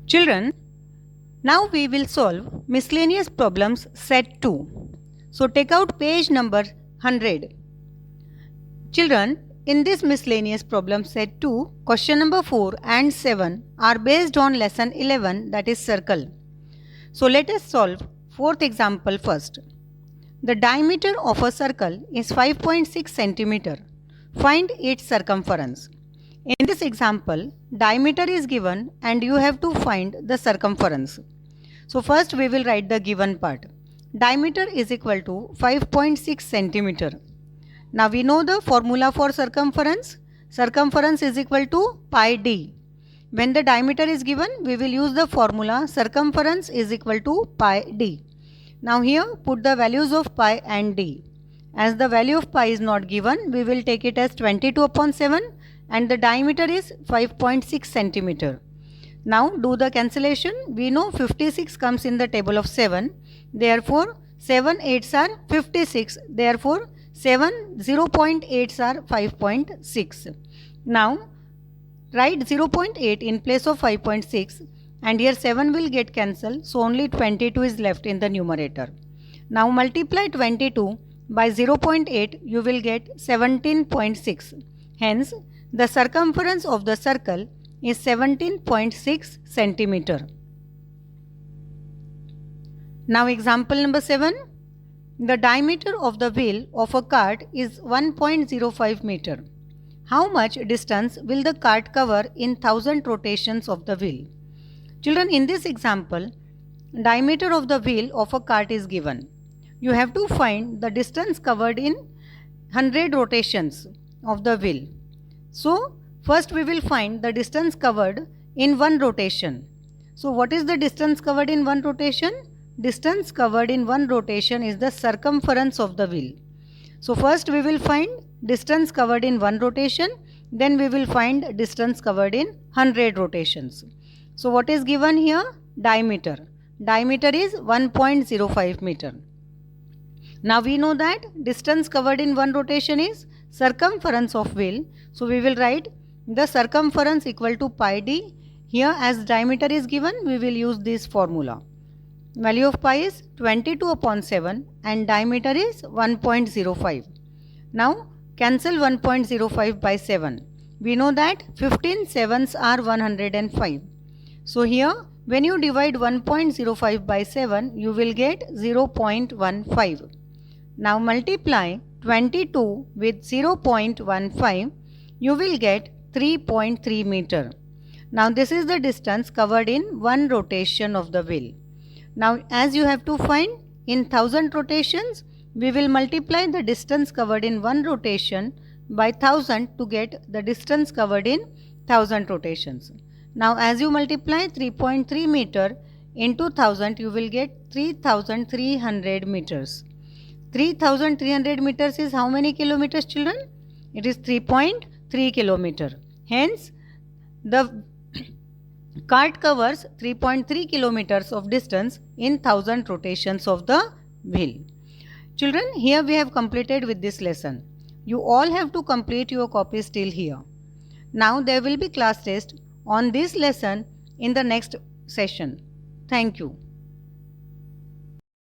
Children, now we will solve miscellaneous problems set 2. So take out page number 100. Children, in this miscellaneous problem set 2, question number 4 and 7 are based on lesson 11, that is circle. So let us solve fourth example first. The diameter of a circle is 5.6 centimeter. Find its circumference. In this example, diameter is given and you have to find the circumference. So first we will write the given part. Diameter is equal to 5.6 centimeter. Now we know the formula for circumference. Circumference is equal to pi d. When the diameter is given, we will use the formula circumference is equal to pi d. Now here put the values of pi and d. As the value of pi is not given, we will take it as 22 upon 7 and the diameter is 5.6 centimeter. Now do the cancellation. We know 56 comes in the table of 7. Therefore 7 8s are 56. Therefore 0.8s are 5.6. Now write 0.8 in place of 5.6 and here 7 will get cancelled, so only 22 is left in the numerator. Now multiply 22 by 0.8, you will get 17.6. Hence the circumference of the circle is 17.6 centimeter. Now example number 7. The diameter of the wheel of a cart is 1.05 meter. How much distance will the cart cover in 1000 rotations of the wheel? Children, in this example, diameter of the wheel of a cart is given. You have to find the distance covered in 100 rotations of the wheel. So, first we will find the distance covered in one rotation. So, what is the distance covered in one rotation? Distance covered in one rotation is the circumference of the wheel. So, first we will find distance covered in one rotation, then we will find distance covered in 100 rotations. So, what is given here? Diameter. Diameter is 1.05 meter. Now we know that distance covered in one rotation is circumference of wheel. So we will write the circumference equal to pi d. Here as diameter is given, we will use this formula. Value of pi is 22 upon 7 and diameter is 1.05. Now cancel 1.05 by 7. We know that 15 7s are 105. So here when you divide 1.05 by 7, you will get 0.15. Now multiply 22 with 0.15, you will get 3.3 meter. Now this is the distance covered in one rotation of the wheel. Now as you have to find in 1000 rotations, we will multiply the distance covered in one rotation by 1000 to get the distance covered in 1000 rotations. Now as you multiply 3.3 meter into 1000, you will get 3300 meters. 3300 meters is how many kilometers, children? It is 3.3 kilometer. Hence the cart covers 3.3 kilometers of distance in 1000 rotations of the wheel. Children, here we have completed with this lesson. You all have to complete your copies till here. Now there will be class test on this lesson in the next session. Thank you.